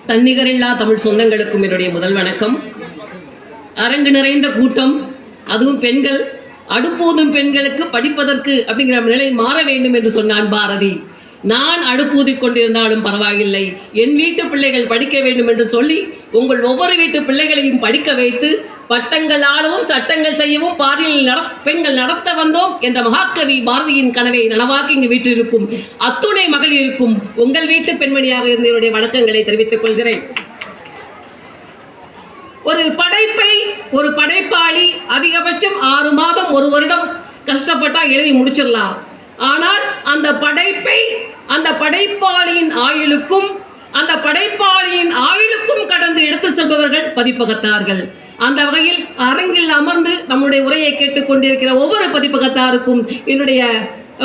தன்னிகரில்லா தமிழ் சொந்தங்களுக்கும் என்னுடைய முதல் வணக்கம். அரங்கு நிறைந்த கூட்டம், அதுவும் பெண்கள், அடுப்பூதும் பெண்களுக்கு படிப்பதற்கு அப்படிங்கிற நிலை மாற வேண்டும் என்று சொன்னான் பாரதி. நான் அடுப்பூதிக் கொண்டிருந்தாலும் பரவாயில்லை, என் வீட்டு பிள்ளைகள் படிக்க வேண்டும் என்று சொல்லி உங்கள் ஒவ்வொரு வீட்டு பிள்ளைகளையும் படிக்க வைத்து பட்டங்களாலும் சட்டங்கள் செய்யவும் பாரியில் பெண்கள் நடத்த வந்தோம் என்ற மகாகவி பாரதியின் கனவை நனவாக்கி இங்கு வீட்டிற்கும் அத்துணை மகளிருக்கும் உங்கள் வீட்டு பெண்மணியாக இருந்த என்னுடைய வணக்கங்களை தெரிவித்துக் கொள்கிறேன். ஒரு படைப்பாளி அதிகபட்சம் 6 மாதம் 1 வருடம் கஷ்டப்பட்டா எழுதி முடிச்சிடலாம். ஆனால் அந்த படைப்பாளியின் ஆயுளுக்கும் கடந்து எடுத்து செல்பவர்கள் பதிப்பகத்தார்கள். அந்த வகையில் அரங்கில் அமர்ந்து நம்முடைய உரையை கேட்டுக்கொண்டிருக்கிற ஒவ்வொரு பதிப்பகத்தாருக்கும் என்னுடைய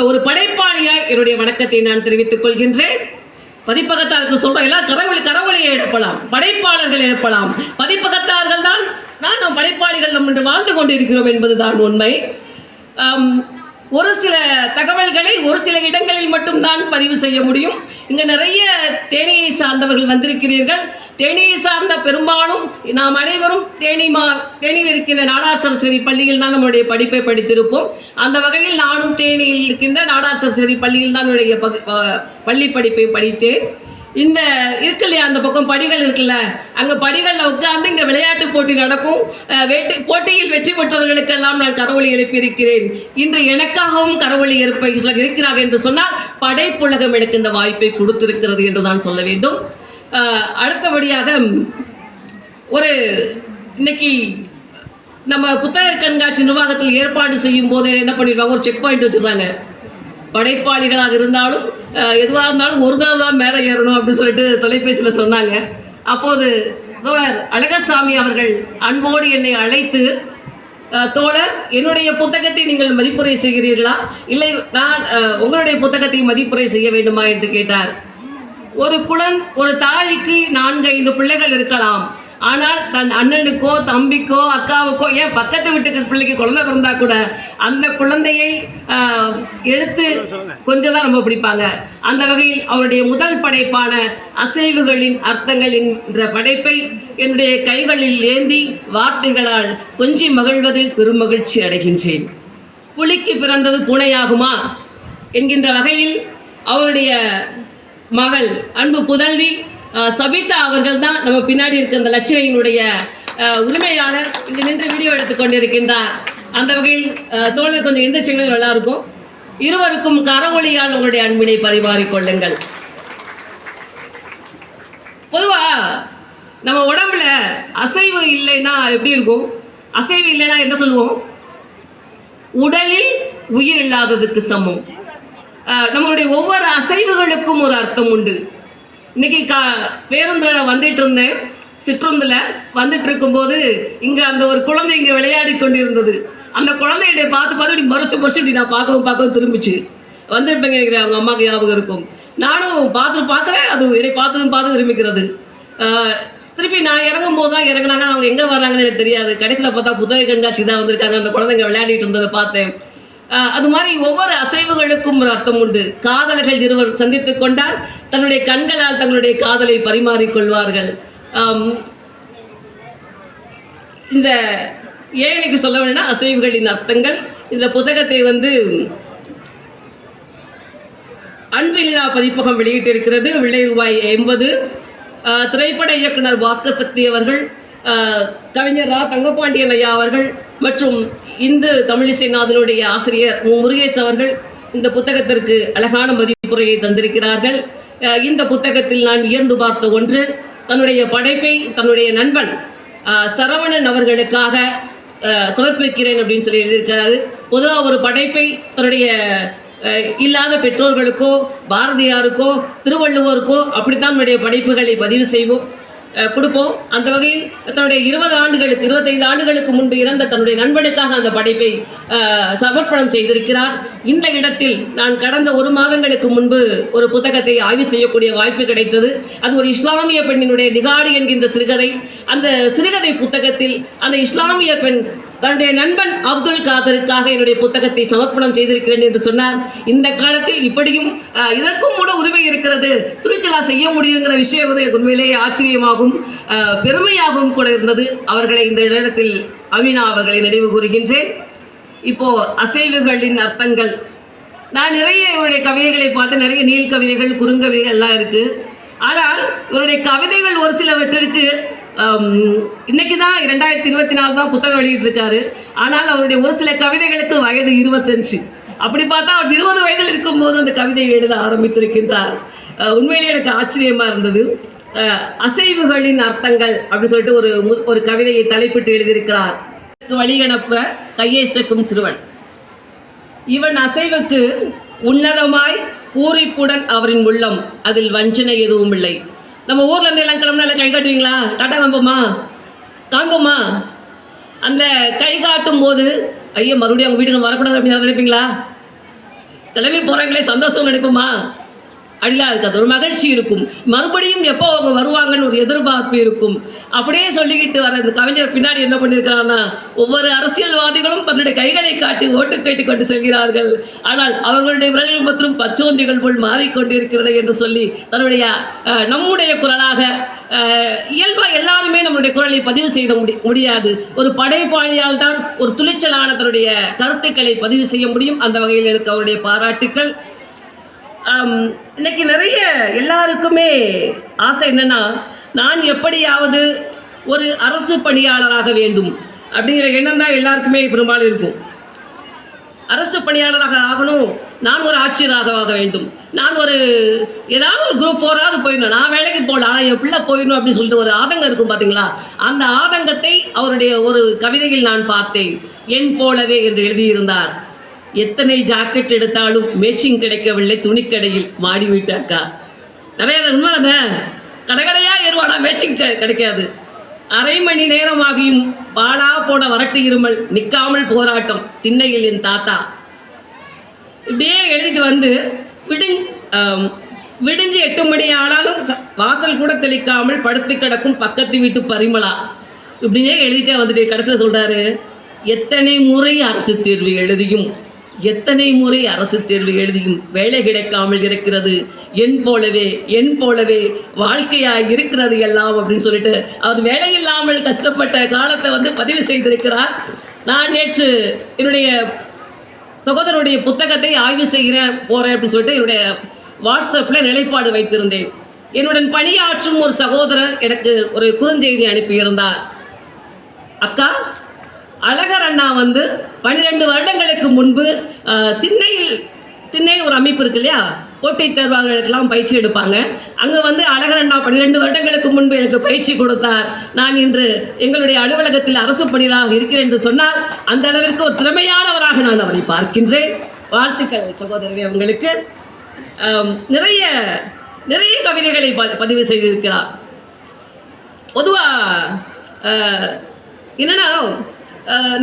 ஒரு படைப்பாளியாய் என்னுடைய வணக்கத்தை நான் தெரிவித்துக் கொள்கின்றேன். பதிப்பகத்தாருக்கு சொல்ற எல்லாம் கரவொலியை எழுப்பலாம், படைப்பாளர்கள் எழுப்பலாம். பதிப்பகத்தார்கள் தான் நாம் படைப்பாளிகள் நம்ம என்று வாழ்ந்து கொண்டிருக்கிறோம் என்பதுதான் உண்மை. ஒரு சில தகவல்களை ஒரு சில இடங்களில் மட்டும்தான் பதிவு செய்ய முடியும். இங்கே நிறைய தேனியை சார்ந்தவர்கள் வந்திருக்கிறீர்கள். தேனியை சார்ந்த பெரும்பாலும் நாம் அனைவரும் தேனியில் இருக்கின்ற நாடார் சரஸ்வதி பள்ளியில் தான் நம்முடைய படிப்பை படித்திருப்போம். அந்த வகையில் நானும் தேனியில் இருக்கின்ற நாடார் சரஸ்வதி பள்ளியில் தான் என்னுடைய பள்ளி படிப்பை படித்தேன். இந்த இருக்கு இல்லையா, அந்த பக்கம் படிகள் இருக்குல்ல, அங்கே படிகளில் உட்கார்ந்து இங்கே விளையாட்டு போட்டி நடக்கும். போட்டியில் வெற்றி பெற்றவர்களுக்கெல்லாம் நான் கரவொலி எழுப்பியிருக்கிறேன். இன்று எனக்காகவும் கரவொலி எழுப்ப இருக்கிறார்கள் என்று சொன்னால் படைப்புலகம் எனக்கு இந்த வாய்ப்பை கொடுத்திருக்கிறது என்று தான் சொல்ல வேண்டும். அடுத்தபடியாக இன்னைக்கு நம்ம புத்தக கண்காட்சி நிர்வாகத்தில் ஏற்பாடு செய்யும் போது என்ன பண்ணிடுவாங்க, ஒரு செக் பாயிண்ட் வச்சுருவாங்க. படைப்பாளிகளாக இருந்தாலும் எதுவாக இருந்தாலும் ஒரு தடவை தான் மேலே ஏறணும் அப்படின்னு சொல்லிட்டு தொலைபேசியில் சொன்னாங்க. அப்போது தோழர் அழகசாமி அவர்கள் அன்போடு என்னை அழைத்து, தோழர், என்னுடைய புத்தகத்தை நீங்கள் மதிப்புரை செய்கிறீர்களா, இல்லை நான் உங்களுடைய புத்தகத்தை மதிப்புரை செய்ய வேண்டுமா என்று கேட்டார். ஒரு தாய்க்கு 4-5 பிள்ளைகள் இருக்கலாம். ஆனால் தன் அண்ணனுக்கோ தம்பிக்கோ அக்காவுக்கோ, ஏன் பக்கத்து வீட்டுக்கு பிள்ளைக்கு குழந்தை பிறந்தா கூட அந்த குழந்தையை எடுத்து கொஞ்சம் தான் ரொம்ப பிடிப்பாங்க. அந்த வகையில் அவருடைய முதல் படைப்பான அசைவுகளின் அர்த்தங்கள் என்ற படைப்பை என்னுடைய கைகளில் ஏந்தி வார்த்தைகளால் கொஞ்சி மகிழ்வதில் பெருமகிழ்ச்சி அடைகின்றேன். புலிக்கு பிறந்தது பூனையாகுமா என்கின்ற வகையில் அவருடைய மகள் அன்பு புதல்வி சபிதா அவர்கள் தான் நம்ம பின்னாடி இருக்க அந்த லட்சணையினுடைய உரிமையாளர். இங்கு நின்று வீடியோ எடுத்துக் கொண்டிருக்கின்றார். அந்த வகையில் தோழர் கொஞ்சம் எந்த சின்னங்கள் நல்லா இருக்கும். இருவருக்கும் கரவொலியால் உங்களுடைய அன்பினை பரிமாறிக்கொள்ளுங்கள். பொதுவா நம்ம உடம்புல அசைவு இல்லைன்னா எப்படி இருக்கும்? அசைவு இல்லைன்னா என்ன சொல்லுவோம்? உடலில் உயிர் இல்லாததுக்கு சமம். நம்மளுடைய ஒவ்வொரு அசைவுகளுக்கும் ஒரு அர்த்தம் உண்டு. இன்னைக்கு பேருந்தில் வந்துட்டு இருந்தேன், சிற்றுந்தில் வந்துட்டு இருக்கும்போது இங்கே அந்த ஒரு குழந்தை இங்கே விளையாடி கொண்டிருந்தது. அந்த குழந்தைய பார்த்து இப்படி மறைச்சு இப்படி நான் பார்க்கவும் திரும்பிச்சு. வந்துருப்பேங்க நினைக்கிறேன், அவங்க அம்மாவுக்கு ஞாபகம் இருக்கும். நானும் பார்க்குறேன், அது இடை பார்த்து திரும்பிக்கிறது. திருப்பி நான் இறங்கும் போது தான் இறங்கினாங்க. அவங்க எங்கே வர்றாங்கன்னு எனக்கு தெரியாது. கடைசியில் பார்த்தா புத்தக கண்காட்சி தான் வந்திருக்காங்க. அந்த குழந்தைங்க விளையாடிட்டு இருந்ததை பார்த்தேன். அது மாதிரி ஒவ்வொரு அசைவுகளுக்கும் ஒரு அர்த்தம் உண்டு. காதலர்கள் இருவர் சந்தித்து கொண்டால் தன்னுடைய கண்களால் தங்களுடைய காதலை பரிமாறிக்கொள்வார்கள். இந்த ஏழைக்கு சொல்ல வேணும்னா அசைவுகளின் அர்த்தங்கள். இந்த புத்தகத்தை அன்பில்லா பதிப்பகம் வெளியிட்டிருக்கிறது. விலை ரூபாய் 80. திரைப்பட இயக்குனர் பாஸ்கர் சக்தி அவர்கள், கவிஞர் ரா தங்கப்பாண்டியன் ஐயா அவர்கள் மற்றும் இந்து தமிழிசைநாதனுடைய ஆசிரியர் முருகேஷ் அவர்கள் இந்த புத்தகத்திற்கு அழகான மதிப்புரையை தந்திருக்கிறார்கள். இந்த புத்தகத்தில் நான் வியந்து பார்த்த ஒன்று, தன்னுடைய படைப்பை தன்னுடைய நண்பன் சரவணன் அவர்களுக்காக சமர்ப்பிக்கிறேன் அப்படின்னு சொல்லி எழுதியிருக்கிறாரு. பொதுவாக ஒரு படைப்பை தன்னுடைய இல்லாத பெற்றோர்களுக்கோ பாரதியாருக்கோ திருவள்ளுவருக்கோ அப்படித்தான் நம்முடைய படைப்புகளை பதிவு செய்வோம், கொடுப்போம். அந்த வகையில் தன்னுடைய 25 ஆண்டுகளுக்கு முன்பு இறந்த தன்னுடைய நண்பனுக்காக அந்த படைப்பை சமர்ப்பணம் செய்திருக்கிறார். இந்த இடத்தில் நான் கடந்த 1 மாதங்களுக்கு முன்பு ஒரு புத்தகத்தை ஆய்வு செய்யக்கூடிய வாய்ப்பு கிடைத்தது. அது ஒரு இஸ்லாமிய பெண்ணினுடைய நிகாடி என்கின்ற சிறுகதை. அந்த சிறுகதை புத்தகத்தில் அந்த இஸ்லாமிய பெண் தன்னுடைய நண்பன் அப்துல் காதருக்காக என்னுடைய புத்தகத்தை சமர்ப்பணம் செய்திருக்கிறேன் என்று சொன்னார். இந்த காலத்தில் இப்படியும் இதற்கும் கூட உரிமை இருக்கிறது, துணிச்சலா செய்ய முடியுங்கிற விஷயம் வந்து உண்மையிலேயே ஆச்சரியமாகவும் பெருமையாகவும் கூட இருந்தது. அவர்களை இந்த இடத்தில் அமீனா அவர்களை நினைவு கூறுகின்றேன். இப்போ அசைவுகளின் அர்த்தங்கள், நான் நிறைய இவருடைய கவிதைகளை பார்த்து, நிறைய நீள் கவிதைகள், குறுங்கவிதைகள் எல்லாம் இருக்குது. ஆனால் இவருடைய கவிதைகள் ஒரு சிலவற்றிற்கு இன்னைக்கு தான் 2024 தான் புத்தகம் வெளியிட்டிருக்காரு. ஆனால் அவருடைய ஒரு சில கவிதைகளுக்கு வயது 25. அப்படி பார்த்தா அவர் 20 வயதில் இருக்கும்போது அந்த கவிதையை எழுத ஆரம்பித்திருக்கின்றார். உண்மையிலேயே எனக்கு ஆச்சரியமாக இருந்தது. அசைவுகளின் அர்த்தங்கள் அப்படின்னு சொல்லிட்டு ஒரு கவிதையை தலைப்பிட்டு எழுதியிருக்கிறார். வழியனுப்ப கையேசக்கும் சிறுவன், இவன் அசைவுக்கு உன்னதமாய் பூரிப்புடன் அவரின் உள்ளம், அதில் வஞ்சனை எதுவும் இல்லை. நம்ம ஊர்ல இருந்து எல்லாம் கிளம்புனால கை காட்டுவீங்களா? டாட்டா காங்குமா? அந்த கை காட்டும் போது ஐயோ மறுபடியும் அவங்க வீட்டுக்கு வரக்கூடாது அப்படின்னு நினைப்பீங்களா? கிளம்பி போறாங்களே சந்தோஷம் நினைப்போமா? அப்படிலாம் இருக்காது. ஒரு மகிழ்ச்சி இருக்கும், மறுபடியும் எப்போ அவங்க வருவாங்கன்னு ஒரு எதிர்பார்ப்பு இருக்கும். அப்படியே சொல்லிக்கிட்டு வர இந்த கவிஞர் பின்னாடி என்ன பண்ணியிருக்காங்கன்னா, ஒவ்வொரு அரசியல்வாதிகளும் தன்னுடைய கைகளை காட்டி ஓட்டு கேட்டு கொண்டு செல்கிறார்கள், ஆனால் அவர்களுடைய விரல்கள் மற்றும் பச்சோந்திகள் போல் மாறிக்கொண்டிருக்கிறது என்று சொல்லி தன்னுடைய நம்முடைய குரலாக இயல்பாக எல்லாருமே நம்முடைய குரலை பதிவு செய்த முடியாது. ஒரு படைப்பாளியால் தான் ஒரு துணிச்சலான தன்னுடைய கருத்துக்களை பதிவு செய்ய முடியும். அந்த வகையில் எனக்கு அவருடைய பாராட்டுக்கள். இன்னைக்கு நிறைய எல்லாருக்குமே ஆசை என்னன்னா, நான் எப்படியாவது ஒரு அரசு பணியாளராக வேண்டும் அப்படிங்கிற எண்ணம் தான் எல்லாருக்குமே பெரும்பாலும் இருக்கும். அரசு பணியாளராக ஆகணும், நான் ஒரு ஆட்சியராக ஆக வேண்டும், நான் ஒரு ஏதாவது ஒரு குரூப் 4ஆவது போயிடணும், நான் வேலைக்கு போகல ஆனால் என் பிள்ளை போயிடணும் அப்படின்னு சொல்லிட்டு ஒரு ஆதங்கம் இருக்கும் பார்த்தீங்களா? அந்த ஆதங்கத்தை அவருடைய ஒரு கவிதையில் நான் பார்த்தேன். என் போலவே என்று எழுதியிருந்தார். எத்தனை ஜாக்கெட் எடுத்தாலும் மேட்சிங் கிடைக்கவில்லை துணிக்கடையில் மாடி வீட்டு அக்கா. நிறைய உண்மை தானே? கடைக்கடையாக ஏறுவானா மேட்சிங் கிடைக்காது. அரை மணி நேரமாகியும் பாலா போன வரட்டு இருமல், நிற்காமல் போராட்டம், திண்ணையில் என் தாத்தா. இப்படியே எழுதிட்டு வந்து விடிஞ்சு 8 மணி ஆனாலும் வாசல் கூட தெளிக்காமல் படுத்து கிடக்கும் பக்கத்து வீட்டு பரிமளா. இப்படியே எழுதிட்டே வந்துட்டு கடைசியில் சொல்கிறாரு, எத்தனை முறை அரசு தேர்வு எழுதியும் வேலை கிடைக்காமல் இருக்கிறது, என் போலவே வாழ்க்கையாக இருக்கிறது எல்லாம் அப்படின்னு சொல்லிட்டு அவர் வேலை இல்லாமல் கஷ்டப்பட்ட காலத்தை வந்து பதிவு செய்திருக்கிறார். நான் நேற்று என்னுடைய சகோதரனுடைய புத்தகத்தை ஆய்வு போகிறேன் அப்படின்னு சொல்லிட்டு என்னுடைய வாட்ஸ்அப்பில் நிலைப்பாடு வைத்திருந்தேன். என்னுடன் பணியாற்றும் ஒரு சகோதரர் எனக்கு ஒரு குறுஞ்செய்தி அனுப்பியிருந்தார். அக்கா, அழகர் அண்ணா வந்து 12 வருடங்களுக்கு முன்பு திண்ணையில் ஒரு அமைப்பு இருக்கு இல்லையா, போட்டித் தேர்வாளர்களுக்கெல்லாம் பயிற்சி எடுப்பாங்க. அங்கே வந்து அழகர் அண்ணா 12 வருடங்களுக்கு முன்பு எனக்கு பயிற்சி கொடுத்தார். நான் இன்று எங்களுடைய அலுவலகத்தில் அரசு பணியாளராக இருக்கிறேன் என்று சொன்னால் அந்த அளவிற்கு ஒரு திறமையானவராக நான் அவரை பார்க்கின்றேன். வாழ்த்துக்கள் சகோதரரே அவங்களுக்கு. நிறைய நிறைய கவிதைகளை பதிவு செய்திருக்கிறார். பொதுவாக என்னன்னா,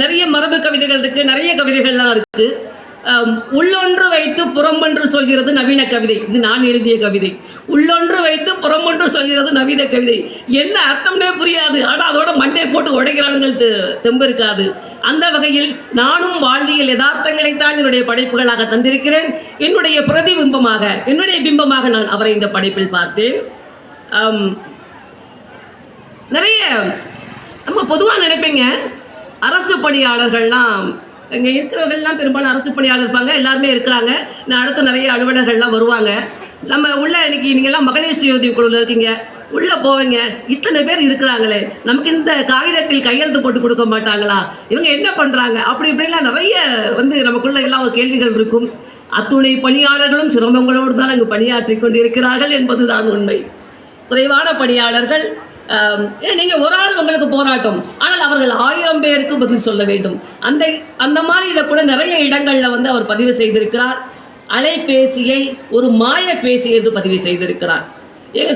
நிறைய மரபு கவிதைகள் இருக்குது, நிறைய கவிதைகள்லாம் இருக்குது. உள்ளொன்று வைத்து புறமொன்று சொல்கிறது நவீன கவிதை. இது நான் எழுதிய கவிதை. உள்ளொன்று வைத்து புறமொன்று சொல்கிறது நவீன கவிதை. என்ன அர்த்தம்னே புரியாது, ஆனால் அதோட மண்டை போட்டு உடைக்கிறானுங்களுக்கு தெம்பு இருக்காது. அந்த வகையில் நானும் வாழ்வியல் யதார்த்தங்களைத்தான் என்னுடைய படைப்புகளாக தந்திருக்கிறேன். என்னுடைய பிம்பமாக நான் அவரை இந்த படைப்பில் பார்த்தேன். நிறைய நம்ம பொதுவாக நினைப்பீங்க, அரசு பணியாளர்கள்லாம் இங்கே இருக்கிறவர்கள்லாம் பெரும்பாலும் அரசு பணியாளர் இருப்பாங்க, எல்லாருமே இருக்கிறாங்க. நான் அடுத்து நிறைய அலுவலர்கள்லாம் வருவாங்க. நம்ம உள்ள இன்னைக்கு நீங்கள்லாம் மகளிர் சுய உதவி குழுவில் இருக்கீங்க, உள்ளே போவீங்க, இத்தனை பேர் இருக்கிறாங்களே, நமக்கு இந்த காகிதத்தில் கையெழுத்து போட்டு கொடுக்க மாட்டாங்களா, இவங்க என்ன பண்ணுறாங்க, அப்படி இப்படிலாம் நிறைய வந்து நமக்குள்ள எல்லாம் ஒரு கேள்விகள் இருக்கும். அத்துணை பணியாளர்களும் சிரமங்களோடு தான் அங்கு பணியாற்றி கொண்டு இருக்கிறார்கள் என்பது தான் உண்மை. குறைவான பணியாளர்கள், நீங்கள் ஒரு ஆள் உங்களுக்கு போராட்டம், ஆனால் அவர்கள் 1000 பேருக்கு பதில் சொல்ல வேண்டும். அந்த மாதிரி இதை கூட நிறைய இடங்களில் வந்து அவர் பதிவு செய்திருக்கிறார். அலைபேசியை ஒரு மாய பேசி என்று பதிவு செய்திருக்கிறார்.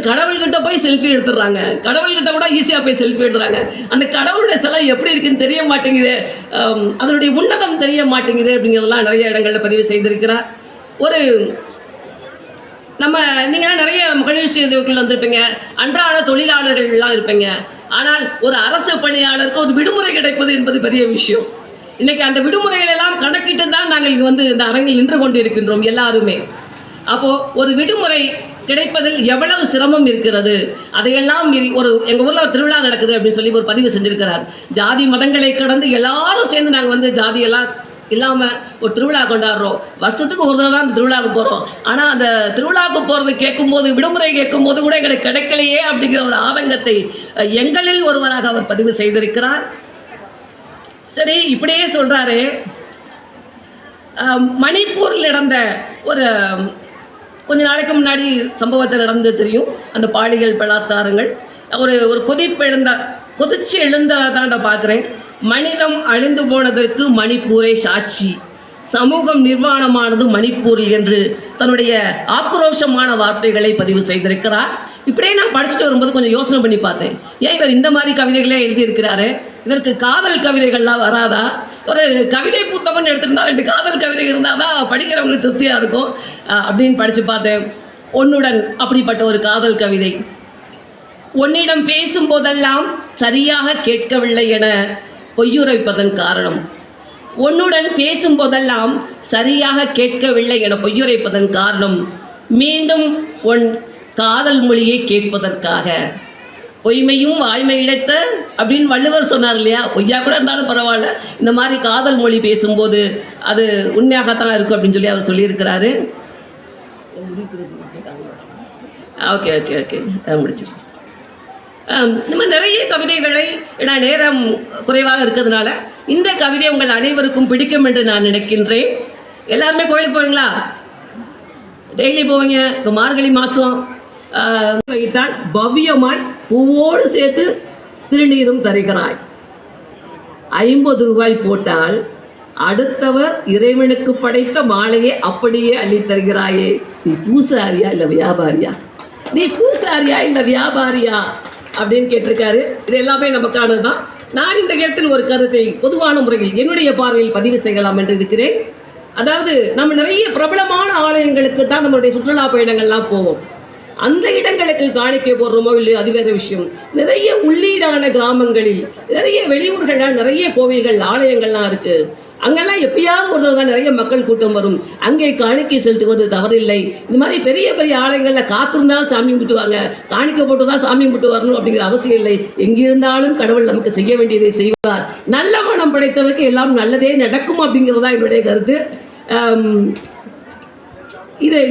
கடவுள்கிட்ட போய் செல்ஃபி எடுத்துடுறாங்க, கடவுள்கிட்ட கூட ஈஸியாக போய் செல்ஃபி எடுத்துறாங்க. அந்த கடவுளுடைய சிலை எப்படி இருக்குன்னு தெரிய மாட்டேங்குது, அதனுடைய உன்னதம் தெரிய மாட்டேங்குது அப்படிங்கிறதெல்லாம் நிறைய இடங்களில் பதிவு செய்திருக்கிறார். நீங்களாம் நிறைய மகளிர் சுய உதவிக்குள்ள வந்திருப்பீங்க, அன்றாட தொழிலாளர்கள்லாம் இருப்பீங்க. ஆனால் ஒரு அரசு பணியாளருக்கு ஒரு விடுமுறை கிடைப்பது என்பது பெரிய விஷயம். இன்னைக்கு அந்த விடுமுறைகள் எல்லாம் கணக்கிட்டு தான் நாங்கள் இங்கே வந்து இந்த அரங்கில் நின்று கொண்டு இருக்கின்றோம் எல்லாருமே. அப்போது ஒரு விடுமுறை கிடைப்பதில் எவ்வளவு சிரமம் இருக்கிறது, அதையெல்லாம் ஒரு எங்கள் ஊரில் ஒரு திருவிழா நடக்குது அப்படின்னு சொல்லி ஒரு பதிவு செஞ்சுருக்கிறார். ஜாதி மதங்களை கடந்து எல்லாரும் சேர்ந்து நாங்கள் வந்து ஜாதியெல்லாம் இல்லாமல் ஒரு திருவிழா கொண்டாடுறோம். வருஷத்துக்கு ஒரு தடவை தான் அந்த திருவிழாவுக்கு போகிறோம். ஆனால் அந்த திருவிழாவுக்கு போகிறது கேட்கும்போது, விடுமுறை கேட்கும்போது கூட எங்களுக்கு கிடைக்கலையே அப்படிங்கிற ஒரு ஆதங்கத்தை எங்களில் ஒருவராக அவர் பதிவு செய்திருக்கிறார். சரி, இப்படியே சொல்கிறாரு. மணிப்பூரில் நடந்த ஒரு கொஞ்ச நாளைக்கு முன்னாடி சம்பவத்தை நடந்தது தெரியும். அந்த பாலியல் பலாத்காரங்கள் ஒரு கொதிச்சு எழுந்ததான் பார்க்குறேன். மனிதம் அழிந்து போனதற்கு மணிப்பூரை சாட்சி, சமூகம் நிர்வாணமானது மணிப்பூரில் என்று தன்னுடைய ஆக்ரோஷமான வார்த்தைகளை பதிவு செய்திருக்கிறார். இப்படியே நான் படிச்சுட்டு வரும்போது கொஞ்சம் யோசனை பண்ணி பார்த்தேன், ஏன் இவர் இந்த மாதிரி கவிதைகளே எழுதியிருக்கிறாரு, இதற்கு காதல் கவிதைகள்லாம் வராதா? ஒரு கவிதை புத்தகம்னு எடுத்துருந்தா 2 காதல் கவிதை இருந்தால் தான் படிக்கிறவங்களுக்கு திருப்தியாக இருக்கும் அப்படின்னு படித்து பார்த்தேன். உன்னுடன் அப்படிப்பட்ட ஒரு காதல் கவிதை. உன்னிடம் பேசும்போதெல்லாம் சரியாக கேட்கவில்லை என பொய்யுரைப்பதன் காரணம். உன்னுடன் பேசும்போதெல்லாம் சரியாக கேட்கவில்லை என பொய்யுரைப்பதன் காரணம் மீண்டும் உன் காதல் மொழியை கேட்பதற்காக. பொய்மையும் வாய்மை இழைத்த அப்படின்னு வள்ளுவர் சொன்னார் இல்லையா? பொய்யா கூட இருந்தாலும் பரவாயில்ல, இந்த மாதிரி காதல் மொழி பேசும்போது அது உண்மையாகத்தான் இருக்கும் அப்படின்னு சொல்லி அவர் சொல்லியிருக்கிறாரு. ஓகே ஓகே ஓகே முடிச்சிருக்கேன். நம்ம நிறைய கவிதைகளை, நான் நேரம் குறைவாக இருக்கிறதுனால இந்த கவிதை உங்கள் அனைவருக்கும் பிடிக்கும் என்று நான் நினைக்கின்றேன். எல்லாருமே கோயிலுக்கு போவீங்களா? டெய்லி போவீங்க. இப்போ மார்கழி மாதம் வைத்தால் பவ்யமாய் பூவோடு சேர்த்து திருநீரும் தருகிறாய். 50 ரூபாய் போட்டால் அடுத்தவர் இறைவனுக்கு படைத்த மாலையை அப்படியே அள்ளி தருகிறாயே. நீ பூசாரியா இல்லை வியாபாரியா? நீ பூசாரியா இல்லை வியாபாரியா அப்படின்னு கேட்டிருக்காரு. இது எல்லாமே நமக்கானது தான். நான் இந்த இடத்தில் ஒரு கருத்தை பொதுவான முறையில் என்னுடைய பார்வையில் பதிவு செய்யலாம் என்று இருக்கிறேன். அதாவது, நம்ம நிறைய பிரபலமான ஆலயங்களுக்கு தான் நம்மளுடைய சுற்றுலா பயணங்கள்லாம் போவோம். அந்த இடங்களுக்கு காணிக்கை போடுறோமோ இல்லையோ அது வேறு விஷயம். நிறைய உள்ளீடான கிராமங்களில், நிறைய வெளியூர்கள்லாம் நிறைய கோவில்கள் ஆலயங்கள்லாம் இருக்குது. அங்கெல்லாம் எப்பயாவது ஒரு தடவை தான் நிறைய மக்கள் கூட்டம் வரும். அங்கே காணிக்கை செலுத்துவது தவறில்லை. இந்த மாதிரி பெரிய பெரிய ஆலயங்களில் காத்திருந்தாலும் சாமி கும்பிட்டுவாங்க, காணிக்கை போட்டு தான் சாமி கும்பிட்டு வரணும் அப்படிங்கிற அவசியம் இல்லை. எங்கிருந்தாலும் கடவுள் நமக்கு செய்ய வேண்டியதை செய்வார். நல்ல மனம் படைத்தவருக்கு எல்லாம் நல்லதே நடக்கும் அப்படிங்கிறதா என்னுடைய கருத்து.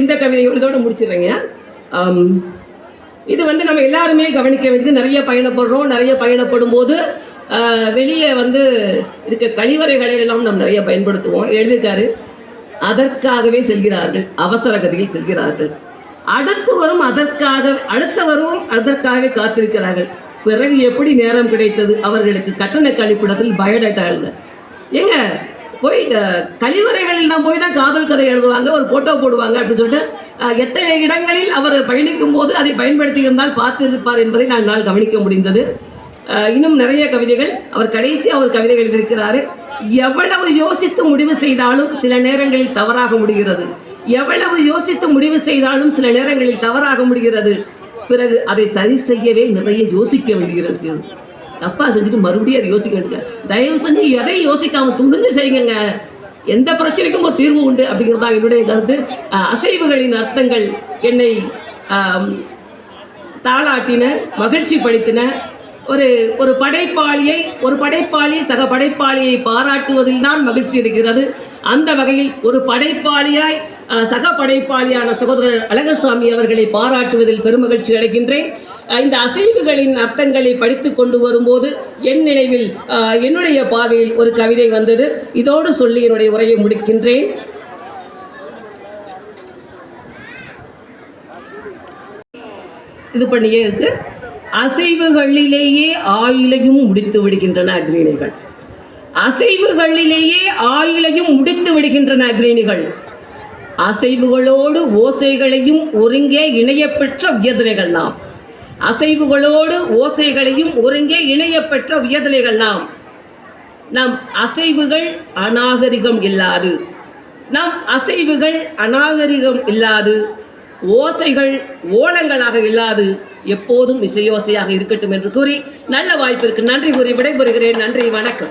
இந்த கவிதையோட முடிச்சிடுறேங்க. இது வந்து நம்ம எல்லாருமே கவனிக்க வேண்டியது. நிறைய பயணப்படுறோம். நிறைய பயணப்படும் போது வெளியே இருக்க கழிவறைகளெல்லாம் நம்ம நிறைய பயன்படுத்துவோம். எழுதியிருக்காரு, அதற்காகவே செல்கிறார்கள், அவசர கதியில் செல்கிறார்கள். அடுத்தவரும் அதற்காகவே காத்திருக்கிறார்கள். பிறகு எப்படி நேரம் கிடைத்தது அவர்களுக்கு? கட்டண கழிப்பிடத்தில் பயோடேட்டா எழுத ஏங்க போய் கழிவறைகளில் போய் தான் காதல் கதை எழுதுவாங்க, ஒரு போட்டோ போடுவாங்க அப்படின்னு சொல்லிட்டு எத்தனை இடங்களில் அவர் பயணிக்கும் போது அதை பயன்படுத்தி இருந்தால் பார்த்திருப்பார் என்பதை நான் கவனிக்க முடிந்தது. இன்னும் நிறைய கவிதைகள் அவர் கவிதைகள் எழுதியிருக்கிறாரு. எவ்வளவு யோசித்து முடிவு செய்தாலும் சில நேரங்களில் தவறாக முடிகிறது. எவ்வளவு யோசித்து முடிவு செய்தாலும் சில நேரங்களில் தவறாக முடிகிறது. பிறகு அதை சரி செய்யவே நிறைய யோசிக்க வேண்டுகிறது. தப்பா செஞ்சுட்டு மறுபடியும் அதை யோசிக்க வேண்டிய. தயவு செஞ்சு எதை யோசிக்காம துணிஞ்சு செய்யுங்க. எந்த பிரச்சனைக்கும் ஒரு தீர்வு உண்டு அப்படிங்கிறது தான் என்னுடைய கருத்து. அசைவுகளின் அர்த்தங்கள் என்னை தாளாட்டின, மகிழ்ச்சி படுத்தின. ஒரு படைப்பாளி சக படைப்பாளியை பாராட்டுவதில் தான் மகிழ்ச்சி இருக்கிறது. அந்த வகையில் ஒரு படைப்பாளியாய் சக படைப்பாளியான சகோதரர் அழகர்சாமி அவர்களை பாராட்டுவதில் பெருமகிழ்ச்சி அடைகின்றேன். இந்த அசைவுகளின் அர்த்தங்களை படித்து கொண்டு வரும்போது என் நினைவில் என்னுடைய பார்வையில் ஒரு கவிதை வந்தது. இதோடு சொல்லி என்னுடைய உரையை முடிக்கின்றேன். இது பண்ணியே இருக்கு. அசைவுகளிலேயே ஆயிலையும் முடித்து விடுகின்றன அக்ரீனிகள். அசைவுகளிலேயே ஆயிலையும் முடித்து விடுகின்றன அக்ரீனிகள். அசைவுகளோடு ஓசைகளையும் ஒருங்கே இணையப்பெற்ற உயர்தலைகள் நாம். அசைவுகளோடு ஓசைகளையும் ஒருங்கே இணையப்பெற்ற உயர்தலைகள் நாம். நம் அசைவுகள் அநாகரிகம் இல்லாது ஓசைகள் ஓலங்களாக இல்லாது எப்போதும் இசையோசையாக இருக்கட்டும் என்று கூறி நல்ல வாய்ப்பிற்கு நன்றி கூறி விடைபெறுகிறேன். நன்றி, வணக்கம்.